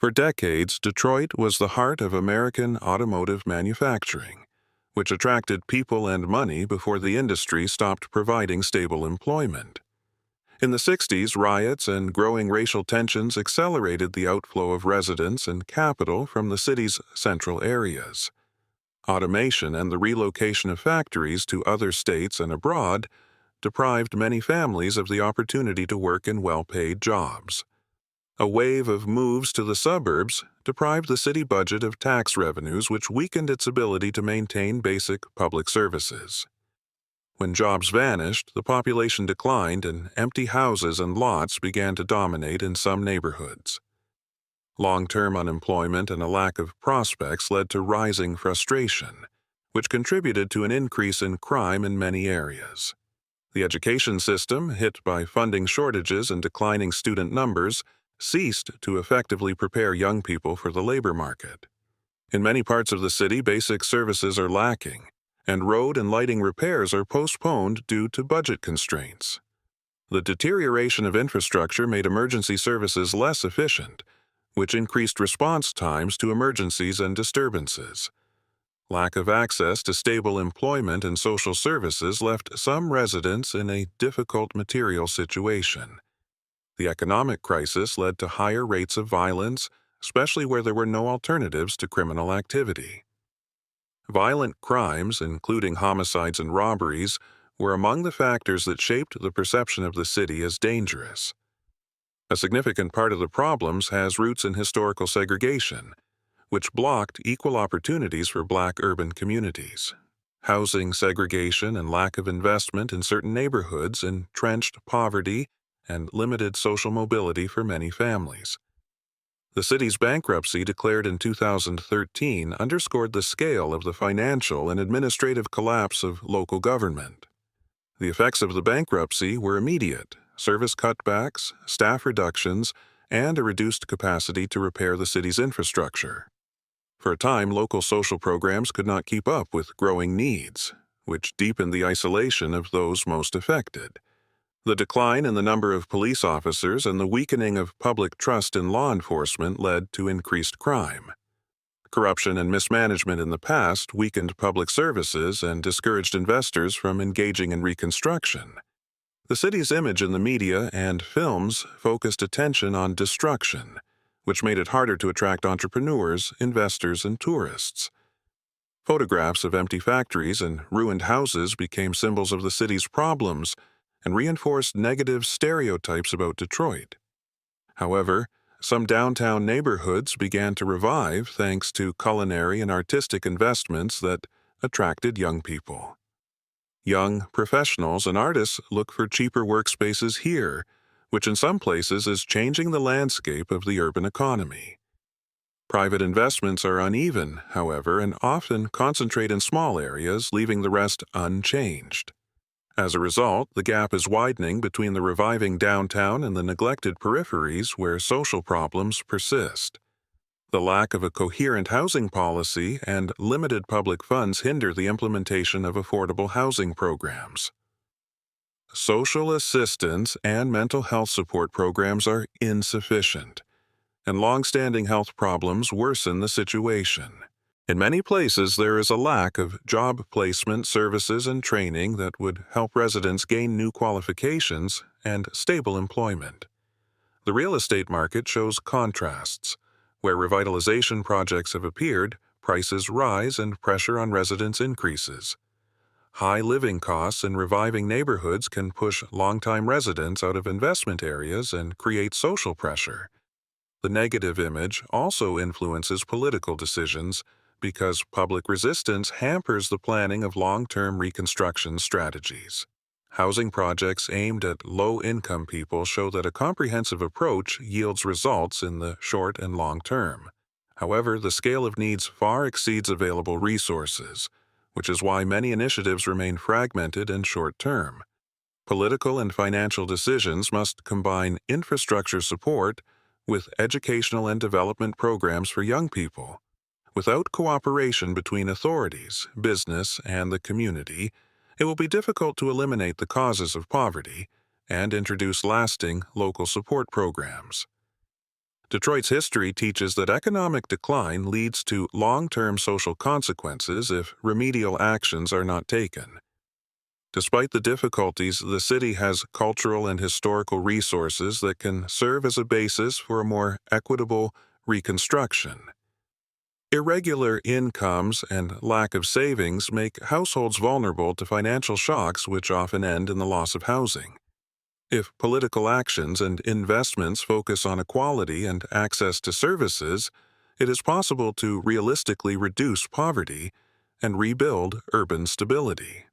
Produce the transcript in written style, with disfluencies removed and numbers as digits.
For decades, Detroit was the heart of American automotive manufacturing, which attracted people and money before the industry stopped providing stable employment. In the 60s, riots and growing racial tensions accelerated the outflow of residents and capital from the city's central areas. Automation and the relocation of factories to other states and abroad deprived many families of the opportunity to work in well-paid jobs. A wave of moves to the suburbs deprived the city budget of tax revenues, which weakened its ability to maintain basic public services. When jobs vanished, the population declined and empty houses and lots began to dominate in some neighborhoods. Long-term unemployment and a lack of prospects led to rising frustration, which contributed to an increase in crime in many areas. The education system, hit by funding shortages and declining student numbers, ceased to effectively prepare young people for the labor market. In many parts of the city, basic services are lacking, and road and lighting repairs are postponed due to budget constraints. The deterioration of infrastructure made emergency services less efficient, which increased response times to emergencies and disturbances. Lack of access to stable employment and social services left some residents in a difficult material situation. The economic crisis led to higher rates of violence, especially where there were no alternatives to criminal activity. Violent crimes, including homicides and robberies, were among the factors that shaped the perception of the city as dangerous. A significant part of the problems has roots in historical segregation, which blocked equal opportunities for Black urban communities. Housing segregation and lack of investment in certain neighborhoods entrenched poverty and limited social mobility for many families. The city's bankruptcy, declared in 2013, underscored the scale of the financial and administrative collapse of local government. The effects of the bankruptcy were immediate: service cutbacks, staff reductions, and a reduced capacity to repair the city's infrastructure. For a time, local social programs could not keep up with growing needs, which deepened the isolation of those most affected. The decline in the number of police officers and the weakening of public trust in law enforcement led to increased crime. Corruption and mismanagement in the past weakened public services and discouraged investors from engaging in reconstruction. The city's image in the media and films focused attention on destruction, which made it harder to attract entrepreneurs, investors, and tourists. Photographs of empty factories and ruined houses became symbols of the city's problems and reinforced negative stereotypes about Detroit. However, some downtown neighborhoods began to revive thanks to culinary and artistic investments that attracted young people. Young professionals and artists look for cheaper workspaces here, which in some places is changing the landscape of the urban economy. Private investments are uneven, however, and often concentrate in small areas, leaving the rest unchanged. As a result, the gap is widening between the reviving downtown and the neglected peripheries where social problems persist. The lack of a coherent housing policy and limited public funds hinder the implementation of affordable housing programs. Social assistance and mental health support programs are insufficient, and long-standing health problems worsen the situation. In many places, there is a lack of job placement services and training that would help residents gain new qualifications and stable employment. The real estate market shows contrasts. Where revitalization projects have appeared, prices rise and pressure on residents increases. High living costs in reviving neighborhoods can push longtime residents out of investment areas and create social pressure. The negative image also influences political decisions because public resistance hampers the planning of long-term reconstruction strategies. Housing projects aimed at low-income people show that a comprehensive approach yields results in the short and long term. However, the scale of needs far exceeds available resources, which is why many initiatives remain fragmented and short-term. Political and financial decisions must combine infrastructure support with educational and development programs for young people. Without cooperation between authorities, business, and the community, it will be difficult to eliminate the causes of poverty and introduce lasting local support programs. Detroit's history teaches that economic decline leads to long-term social consequences if remedial actions are not taken. Despite the difficulties, the city has cultural and historical resources that can serve as a basis for a more equitable reconstruction. Irregular incomes and lack of savings make households vulnerable to financial shocks which often end in the loss of housing. If political actions and investments focus on equality and access to services, it is possible to realistically reduce poverty and rebuild urban stability.